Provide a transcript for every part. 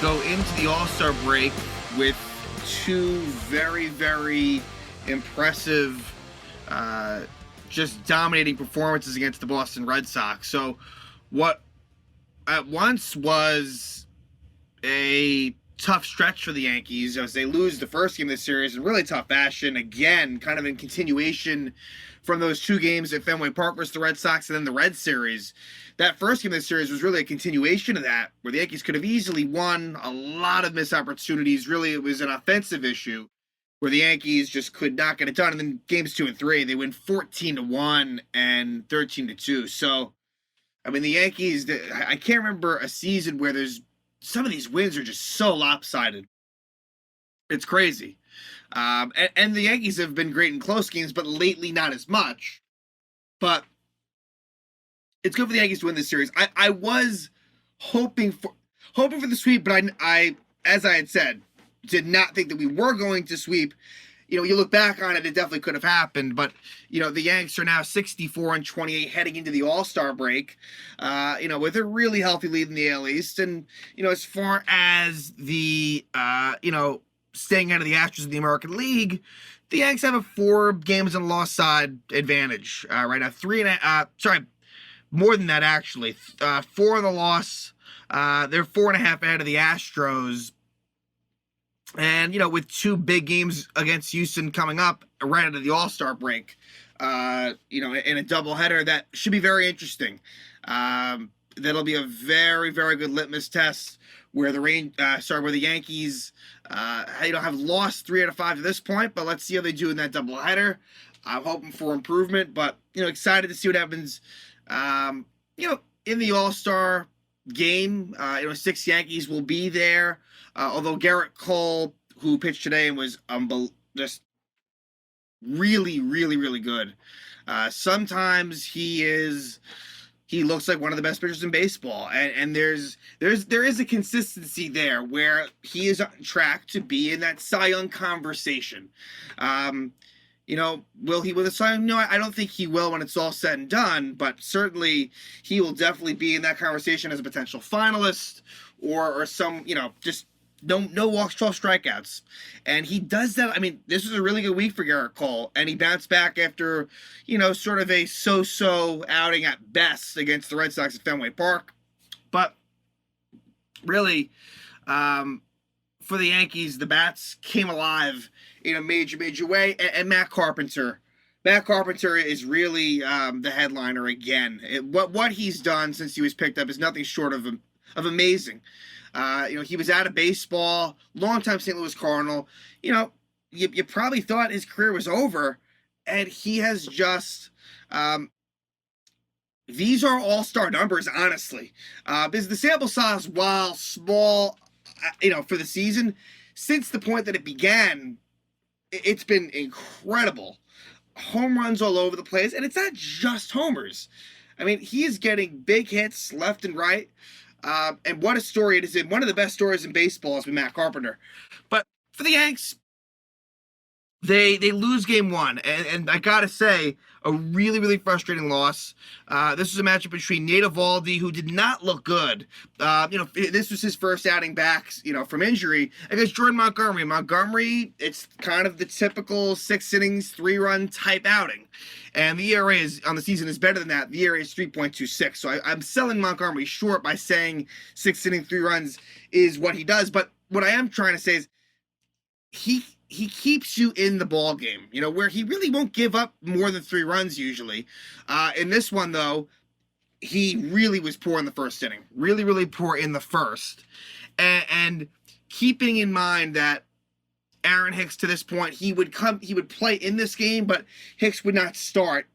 go into the All-Star break with two very, very impressive, just dominating performances against the Boston Red Sox. So what at once was a tough stretch for the Yankees as they lose the first game of the series in really tough fashion. Again, kind of in continuation from those two games at Fenway Park versus the Red Sox and then the Red Series. That first game of the series was really a continuation of that, where the Yankees could have easily won. A lot of missed opportunities. Really, it was an offensive issue where the Yankees just could not get it done. And then games 2 and 3, they win 14-1 and 13-2. So, I mean, the Yankees, I can't remember a season where there's some of these wins are just so lopsided. It's crazy. And the Yankees have been great in close games, but lately not as much. But it's good for the Yankees to win this series. I was hoping for the sweep, but I, as I had said, did not think that we were going to sweep. You know, you look back on it, it definitely could have happened. But, you know, the Yanks are now 64-28 heading into the All-Star break, with a really healthy lead in the AL East. And, as far as the, staying out of the Astros in the American League, the Yanks have a 4 games on the loss side advantage right now. More than that, actually. 4 on the loss. They're 4.5 ahead of the Astros. And, with 2 big games against Houston coming up right out of the All-Star break, in a doubleheader, that should be very interesting. That'll be a very, very good litmus test where the Yankees, have lost 3 out of 5 to this point, but let's see how they do in that doubleheader. I'm hoping for improvement, but, excited to see what happens, in the All-Star game. 6 Yankees will be there. Although Garrett Cole, who pitched today and was just really, really, really good. Sometimes he looks like one of the best pitchers in baseball, and there is a consistency there where he is on track to be in that Cy Young conversation. Will he win the Cy Young? No, I don't think he will when it's all said and done, but certainly he will definitely be in that conversation as a potential finalist or some, just no walks, 12 strikeouts. And he does that. I mean, this was a really good week for Garrett Cole, and he bounced back after, sort of a so-so outing at best against the Red Sox at Fenway Park. But really, for the Yankees, the bats came alive in a major, major way. And Matt Carpenter is really the headliner again. What he's done since he was picked up is nothing short of amazing. He was out of baseball, longtime St. Louis Cardinal. You probably thought his career was over, and he has just. These are all-star numbers, honestly, because the sample size, while small, for the season, since the point that it began, it's been incredible. Home runs all over the place, and it's not just homers. I mean, he is getting big hits left and right. And what a story it is. One of the best stories in baseball has been Matt Carpenter. But for the Yanks, they lose game 1. And I got to say, a really, really frustrating loss. This was a matchup between Nate Eovaldi, who did not look good. This was his first outing back, from injury, against Jordan Montgomery. Montgomery, it's kind of the typical 6 innings, 3-run type outing. And the ERA on the season is better than that. The ERA is 3.26. So I'm selling Montgomery short by saying 6 innings, 3 runs is what he does. But what I am trying to say is he keeps you in the ball game, where he really won't give up more than 3 runs usually. In this one, though, he really was poor in the first inning. Really, really poor in the first. And keeping in mind that Aaron Hicks, to this point, he would play in this game, but Hicks would not start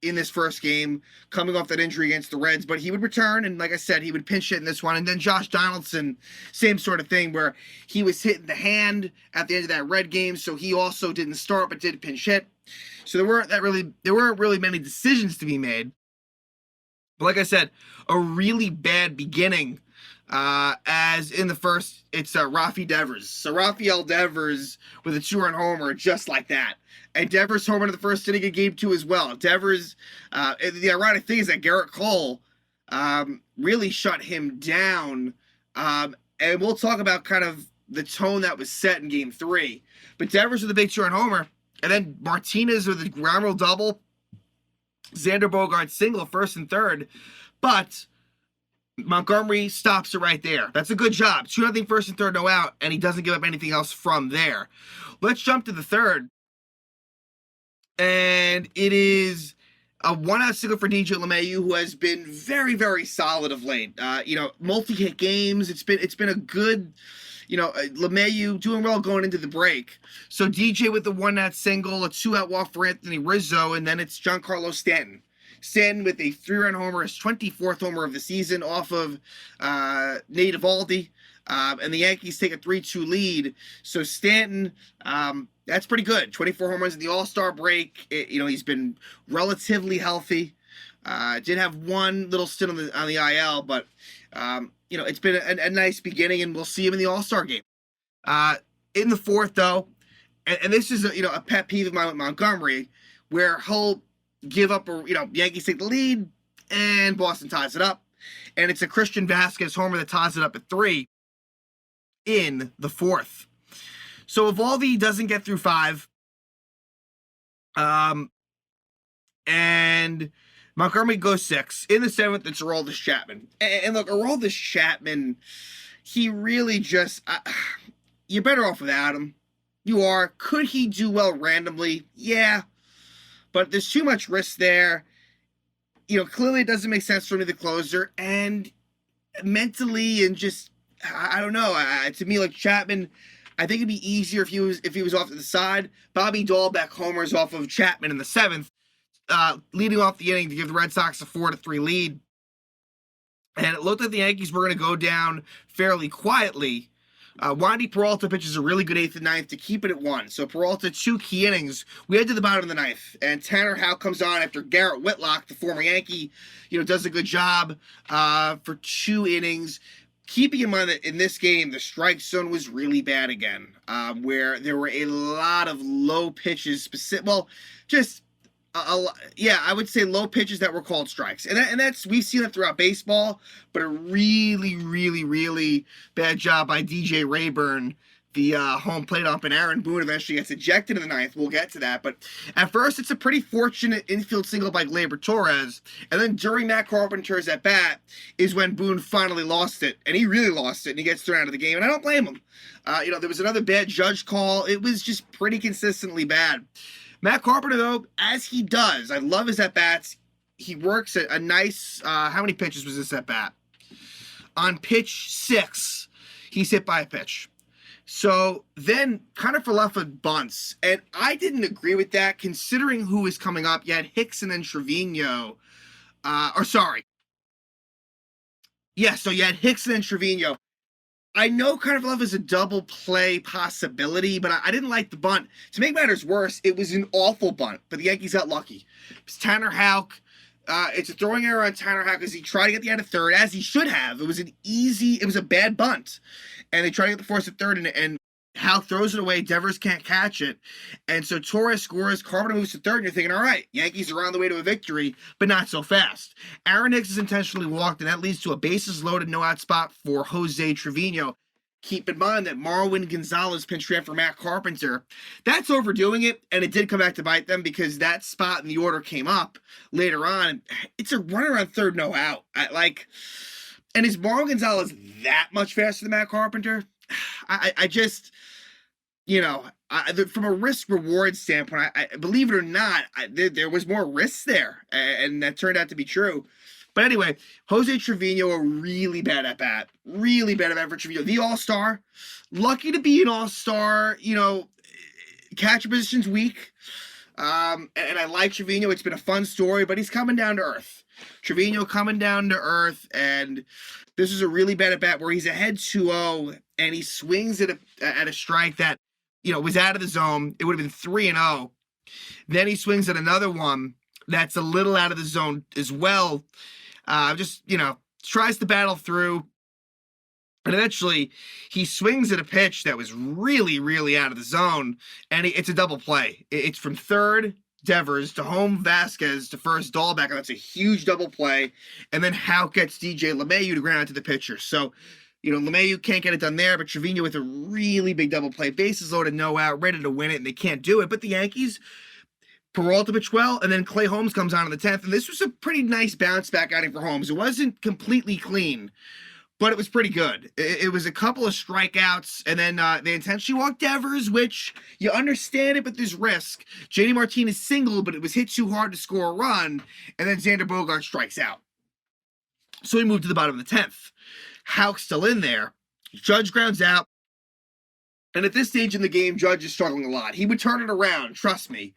in this first game, coming off that injury against the Reds, but he would return, and like I said, he would pinch hit in this one. And then Josh Donaldson, same sort of thing, where he was hitting the hand at the end of that Red game, so he also didn't start, but did pinch hit. So there weren't really many decisions to be made. But like I said, a really bad beginning. As in the first, it's Rafi Devers. So Rafael Devers with a 2-run homer, just like that. And Devers homer in the first inning of game 2 as well. Devers, the ironic thing is that Garrett Cole really shut him down And we'll talk about kind of the tone that was set in Game 3. But Devers with a big two-run homer, and then Martinez with a ground rule double, Xander Bogaerts single, first and third. But Montgomery stops it right there. That's a good job. 2-0 first and third, no out, and he doesn't give up anything else from there. Let's jump to the third. And it is a 1-out single for DJ LeMahieu, who has been very, very solid of late. Multi-hit games. It's been a good, LeMahieu doing well going into the break. So DJ with the 1-out single, a 2-out walk for Anthony Rizzo, and then it's Giancarlo Stanton. Stanton with a 3-run homer, his 24th homer of the season off of Nate Eovaldi. And the Yankees take a 3-2 lead. So Stanton, that's pretty good. 24 home runs in the All-Star break. He's been relatively healthy. Did have one little stint on the IL, but it's been a nice beginning, and we'll see him in the All-Star game. In the fourth, though, and this is a pet peeve of mine with Montgomery, where he'll give up, Yankees take the lead, and Boston ties it up, and it's a Christian Vasquez homer that ties it up at 3 in the fourth. So Eovaldi doesn't get through 5. And Montgomery goes 6. In the 7th, it's Aroldis Chapman. And look, Aroldis Chapman, he really just... you're better off without him. You are. Could he do well randomly? Yeah. But there's too much risk there. Clearly it doesn't make sense for me, the closer. And mentally and just... I don't know. To me, like Chapman, I think it'd be easier if he was off to the side. Bobby Dahlbeck homers off of Chapman in the 7th, leading off the inning to give the Red Sox a 4-3 lead. And it looked like the Yankees were going to go down fairly quietly. Wandy Peralta pitches a really good 8th and 9th to keep it at 1. So Peralta, 2 key innings. We head to the bottom of the 9th, and Tanner Houck comes on after Garrett Whitlock, the former Yankee, does a good job for 2 innings. Keeping in mind that in this game, the strike zone was really bad again, where there were a lot of low pitches, I would say low pitches that were called strikes. And that's, we've seen it throughout baseball, but a really, really, really bad job by DJ Rayburn, the home plate ump, and Aaron Boone eventually gets ejected in the 9th. We'll get to that. But at first, it's a pretty fortunate infield single by Gleyber Torres. And then during Matt Carpenter's at-bat is when Boone finally lost it. And he really lost it, and he gets thrown out of the game. And I don't blame him. There was another bad judge call. It was just pretty consistently bad. Matt Carpenter, though, as he does, I love his at-bats. He works at a nice, how many pitches was this at-bat? On pitch 6, he's hit by a pitch. So then kind of for left with bunts. And I didn't agree with that considering who was coming up. You had Hicks and then Trevino. So you had Hicks and then Trevino. I know kind of love is a double play possibility, but I didn't like the bunt. To make matters worse, it was an awful bunt, but the Yankees got lucky. It's Tanner Houck. It's a throwing error on Tanner Houck as he tried to get the out of third, as he should have. It was a bad bunt. And they try to get the force at third, and Houck throws it away. Devers can't catch it. And so Torres scores, Carpenter moves to third, and you're thinking, all right, Yankees are on the way to a victory, but not so fast. Aaron Hicks is intentionally walked, and that leads to a bases loaded, no-out spot for Jose Trevino. Keep in mind that Marwin Gonzalez pinch ran for Matt Carpenter. That's overdoing it, and it did come back to bite them because that spot in the order came up later on. It's a runner on third, no out. And is Marwin Gonzalez that much faster than Matt Carpenter? I just, from a risk-reward standpoint, I believe it or not, there was more risk there, and that turned out to be true. But anyway, Jose Trevino, a really bad at-bat. Really bad at-bat for Trevino. The all-star. Lucky to be an all-star, catcher position's weak. And I like Trevino. It's been a fun story, but he's coming down to earth. Trevino coming down to earth, and this is a really bad at-bat where he's ahead 2-0, and he swings at a strike that, was out of the zone. It would have been 3-0. Then he swings at another one that's a little out of the zone as well. Tries to battle through. And eventually, he swings at a pitch that was really, really out of the zone, and it's a double play. It's from third, Devers, to home, Vasquez, to first, Dahlbeck, and that's a huge double play. And then Houck gets DJ LeMahieu to ground out to the pitcher. So LeMahieu can't get it done there, but Trevino with a really big double play, bases loaded, no out, ready to win it, and they can't do it. But the Yankees, Peralta pitched well, and then Clay Holmes comes on in the 10th, and this was a pretty nice bounce back outing for Holmes. It wasn't completely clean, but it was pretty good. It was a couple of strikeouts, and then they intentionally walked Devers, which you understand it, but there's risk. JD Martinez singled, but it was hit too hard to score a run, and then Xander Bogaerts strikes out. So we moved to the bottom of the 10th. Houck's still in there. Judge grounds out. And at this stage in the game, Judge is struggling a lot. He would turn it around, trust me,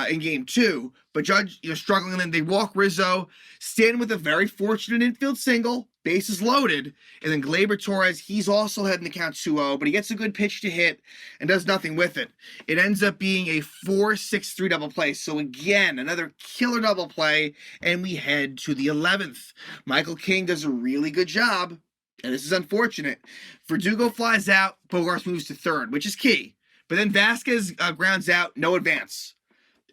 in game 2. But Judge, struggling, and then they walk Rizzo, stand with a very fortunate infield single, bases loaded, and then Gleyber Torres, he's also heading the count 2-0, but he gets a good pitch to hit and does nothing with it. It ends up being a 4-6-3 double play. So again, another killer double play, and we head to the 11th. Michael King does a really good job, and this is unfortunate. Verdugo flies out, Bogaerts moves to third, which is key. But then Vasquez grounds out, no advance.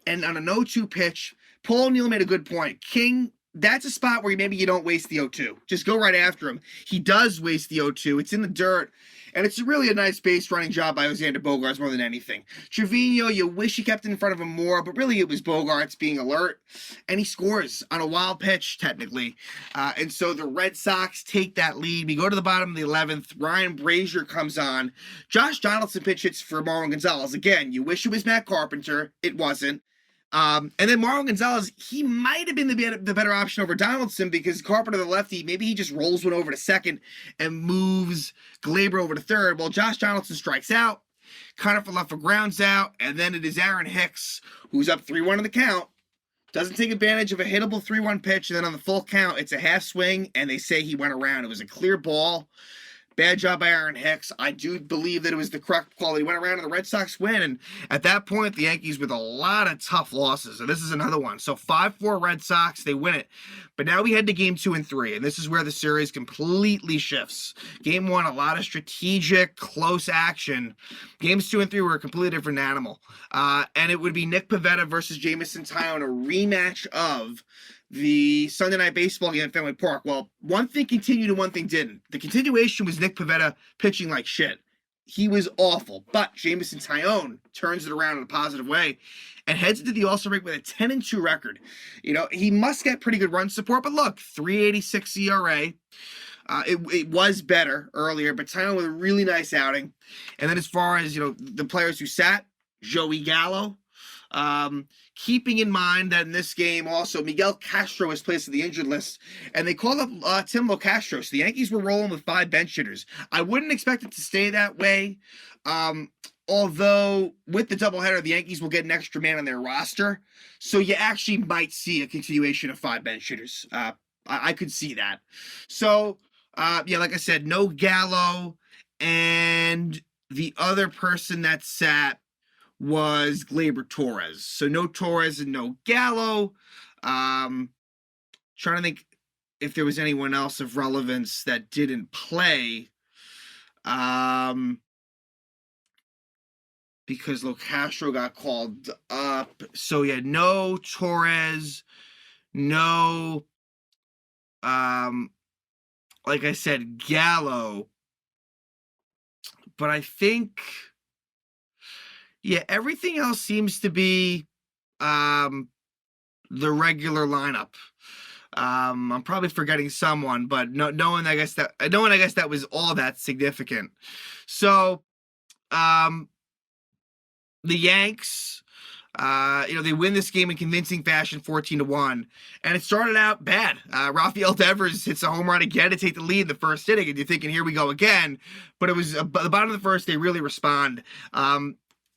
And on a 0-2 pitch, Paul O'Neill made a good point. King, that's a spot where maybe you don't waste the 0-2. Just go right after him. He does waste the 0-2. It's in the dirt. And it's really a nice base running job by Xander Bogaerts more than anything. Trevino, you wish he kept in front of him more, but really it was Bogaerts being alert. And he scores on a wild pitch, technically. And so the Red Sox take that lead. We go to the bottom of the 11th. Ryan Brazier comes on. Josh Donaldson pitch hits for Marwin Gonzalez. Again, you wish it was Matt Carpenter. It wasn't. And then Marwin Gonzalez, he might have been the better option over Donaldson because Carpenter, the lefty, maybe he just rolls one over to second and moves Gleyber over to third. Well, Josh Donaldson strikes out. Connor Falefa grounds out. And then it is Aaron Hicks, who's up 3-1 in the count. Doesn't take advantage of a hittable 3-1 pitch. And then on the full count, it's a half swing, and they say he went around. It was a clear ball. Bad job by Aaron Hicks. I do believe that it was the correct call. He went around and the Red Sox win. And at that point, the Yankees with a lot of tough losses. And this is another one. So 5-4 Red Sox, they win it. But now we head to game 2 and 3. And this is where the series completely shifts. Game 1, a lot of strategic, close action. Games 2 and 3 were a completely different animal. And it would be Nick Pivetta versus Jameson Taillon, a rematch of the Sunday Night Baseball game at Fenway Park. Well, one thing continued and one thing didn't. The continuation was Nick Pivetta pitching like shit. He was awful, but Jameson Taillon turns it around in a positive way and heads into the All-Star break with a 10-2 record. He must get pretty good run support, but look, 3.86 ERA. It was better earlier, but Taillon with a really nice outing. And then as far as, the players who sat, Joey Gallo, keeping in mind that in this game also Miguel Castro was placed on the injured list, and they called up Tim LoCastro. So the Yankees were rolling with 5 bench hitters. I wouldn't expect it to stay that way, although with the doubleheader, the Yankees will get an extra man on their roster. So you actually might see a continuation of 5 bench hitters. I could see that. So, like I said, no Gallo, and the other person that sat was Gleyber Torres. So no Torres and no Gallo. Trying to think if there was anyone else of relevance that didn't play. Because LoCastro got called up. So yeah, no Torres, no like I said, Gallo. But I think everything else seems to be the regular lineup. I'm probably forgetting someone, but no one I guess that was all that significant. So the Yanks, they win this game in convincing fashion, 14-1, and it started out bad. Rafael Devers hits a home run again to take the lead in the first inning, and you're thinking, here we go again. But it was at the bottom of the first, they really respond.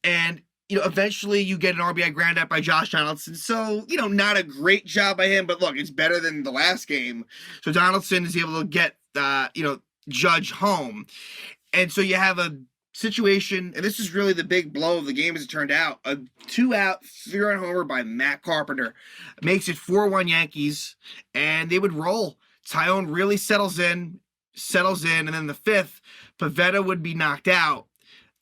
And, eventually you get an RBI ground out by Josh Donaldson. So, not a great job by him, but look, it's better than the last game. So Donaldson is able to get, Judge home. And so you have a situation, and this is really the big blow of the game as it turned out. A 2-out, 3-run homer by Matt Carpenter makes it 4-1 Yankees, and they would roll. Taillon really settles in, and then the 5th, Pivetta would be knocked out.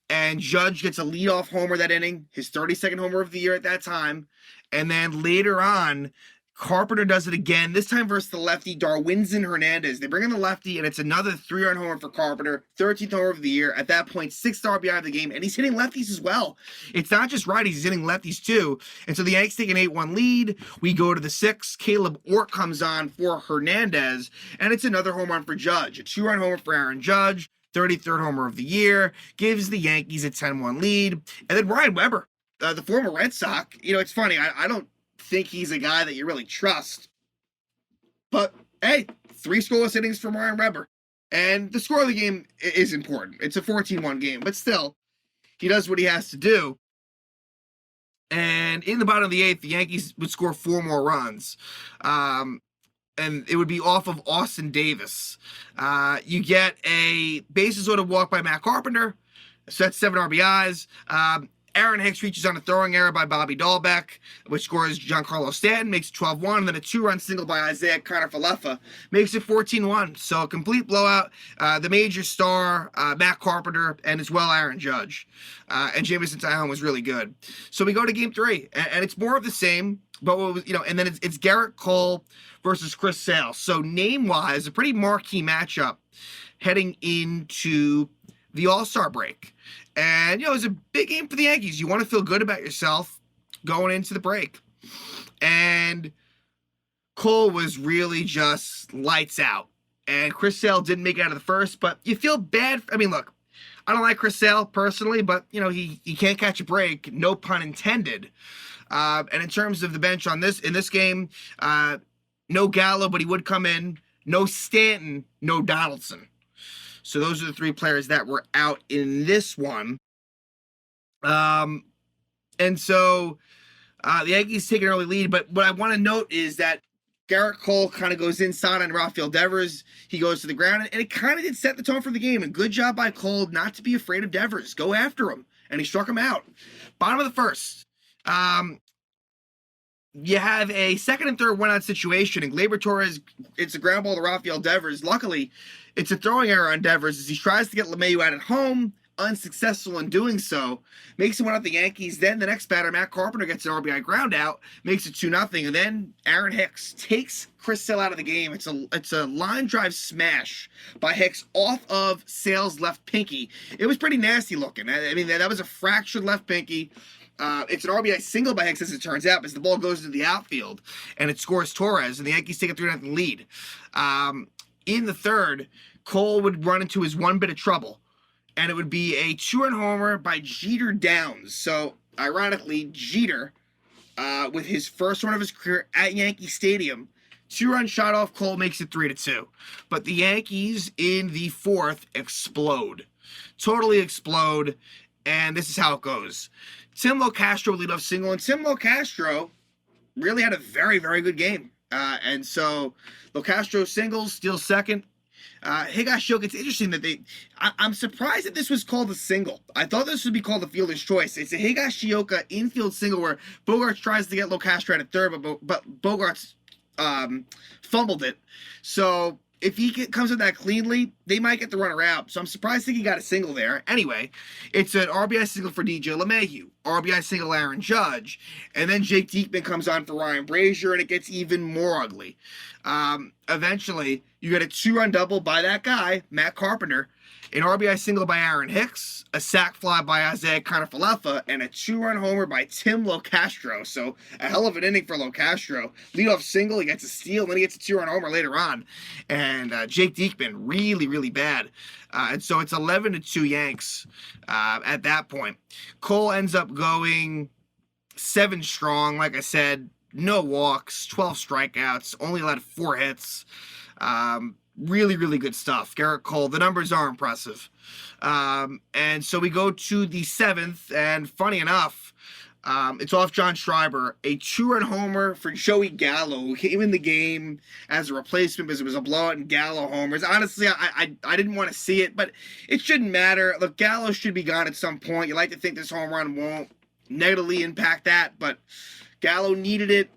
And Judge gets a leadoff homer that inning, his 32nd homer of the year at that time. And then later on, Carpenter does it again, this time versus the lefty, Darwinzon Hernandez. They bring in the lefty, and it's another 3-run homer for Carpenter, 13th homer of the year. At that point, 6th RBI of the game, and he's hitting lefties as well. It's not just righties, he's hitting lefties too. And so the Yankees take an 8-1 lead. We go to the 6th. Caleb Ork comes on for Hernandez, and it's another home run for Judge. A 2-run homer for Aaron Judge, 33rd homer of the year, gives the Yankees a 10-1 lead. And then Ryan Weber, the former Red Sox, it's funny, I don't think he's a guy that you really trust. But, hey, 3 scoreless innings from Ryan Weber. And the score of the game is important. It's a 14-1 game, but still, he does what he has to do. And in the bottom of the 8th, the Yankees would score 4 more runs. And it would be off of Austin Davis. You get a bases loaded walk by Matt Carpenter. So that's 7 RBIs. Aaron Hicks reaches on a throwing error by Bobby Dahlbeck, which scores Giancarlo Stanton, makes it 12-1, and then a 2-run single by Isaiah Kiner-Falefa makes it 14-1. So a complete blowout. The major star, Matt Carpenter, and as well Aaron Judge. And Jameson Taillon was really good. So we go to Game 3, and it's more of the same, but what was, and then it's Garrett Cole versus Chris Sale. So name-wise, a pretty marquee matchup heading into the All-Star break. And, it was a big game for the Yankees. You want to feel good about yourself going into the break. And Cole was really just lights out. And Chris Sale didn't make it out of the first, but you feel bad. I mean, look, I don't like Chris Sale personally, but, he can't catch a break, no pun intended. And in terms of the bench in this game, no Gallo, but he would come in. No Stanton, no Donaldson. So those are the 3 players that were out in this one. And so the Yankees take an early lead. But what I want to note is that Garrett Cole kind of goes inside on Rafael Devers. He goes to the ground, and it kind of did set the tone for the game. And good job by Cole not to be afraid of Devers. Go after him. And he struck him out. Bottom of the first. You have a second and third one-out situation, and Gleyber Torres, it's a ground ball to Rafael Devers. Luckily, it's a throwing error on Devers as he tries to get LeMahieu out at home, unsuccessful in doing so, makes it 1-0 the Yankees. Then the next batter, Matt Carpenter, gets an RBI ground out, makes it 2-0, and then Aaron Hicks takes Chris Sale out of the game. It's a line drive smash by Hicks off of Sale's left pinky. It was pretty nasty looking. I mean, that was a fractured left pinky. It's an RBI single by Hicks, as it turns out, because the ball goes into the outfield, and it scores Torres, and the Yankees take a 3-0 lead. In the third, Cole would run into his one bit of trouble, and it would be a 2-run homer by Jeter Downs. So, ironically, Jeter, with his first one of his career at Yankee Stadium, 2-run shot off Cole makes it 3-2. But the Yankees in the fourth explode. Totally explode, and this is how it goes. Tim Locastro lead off single, and Tim Locastro really had a very, very good game. And so Locastro singles, steals second. Higashioka, it's interesting that I'm surprised that this was called a single. I thought this would be called a fielder's choice. It's a Higashioka infield single where Bogaerts tries to get Locastro out at third, but Bogaerts fumbled it. So if he comes with that cleanly, they might get the runner out. So I'm surprised that he got a single there. Anyway, it's an RBI single for DJ LeMahieu, RBI single Aaron Judge, and then Jake Diekman comes on for Ryan Brazier, and it gets even more ugly. Eventually, you get a 2-run double by that guy, Matt Carpenter, an RBI single by Aaron Hicks, a sac fly by Isaiah Kiner-Falefa, and a 2-run homer by Tim Locastro. So a hell of an inning for Locastro. Leadoff single, he gets a steal, and then he gets a 2-run homer later on. And Jake Diekman, really, really bad. And so it's 11-2 Yanks at that point. Cole ends up going 7 strong, like I said, no walks, 12 strikeouts, only allowed 4 hits. Really, really good stuff. Garrett Cole, the numbers are impressive. And so we go to the 7th, and funny enough, it's off John Schreiber, a 2-run homer for Joey Gallo, who came in the game as a replacement because it was a blowout and Gallo homers. Honestly, I didn't want to see it, but it shouldn't matter. Look, Gallo should be gone at some point. You like to think this home run won't negatively impact that, but Gallo needed it.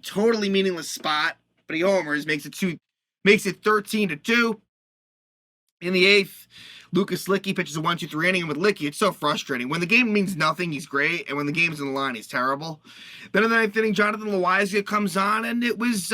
Totally meaningless spot, but he homers, makes it 13-2. In the 8th, Lucas Licky pitches a 1-2-3 inning, and with Licky, it's so frustrating. When the game means nothing, he's great, and when the game's in the line, he's terrible. Then in the 9th inning, Jonathan Loaisiga comes on, and it was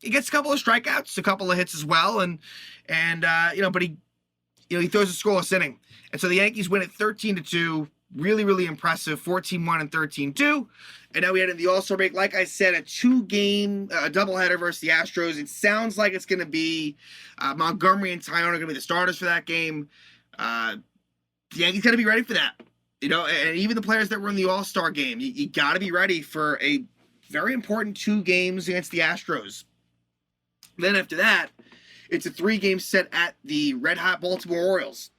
he gets a couple of strikeouts, a couple of hits as well, but he throws a scoreless inning, and so the Yankees win it 13-2. Really, really impressive. 14-1 and 13-2. And now we head into the All-Star break. Like I said, a 2-game doubleheader versus the Astros. It sounds like it's going to be Montgomery and Taillon are going to be the starters for that game. The Yankees got to be ready for that. And even the players that were in the All-Star game, you got to be ready for a very important 2 games against the Astros. Then after that, it's a 3-game set at the red-hot Baltimore Orioles.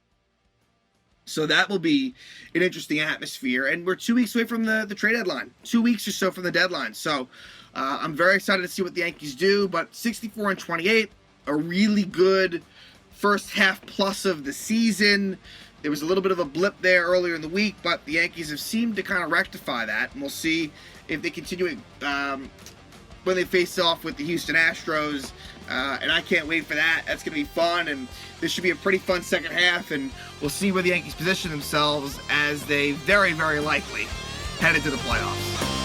So that will be an interesting atmosphere. And we're 2 weeks away from the trade deadline. 2 weeks or so from the deadline. So I'm very excited to see what the Yankees do. But 64-28, a really good first half plus of the season. There was a little bit of a blip there earlier in the week, but the Yankees have seemed to kind of rectify that. And we'll see if they continue it when they face off with the Houston Astros. And I can't wait for that. That's going to be fun, and this should be a pretty fun second half, and we'll see where the Yankees position themselves as they very, very likely head into the playoffs.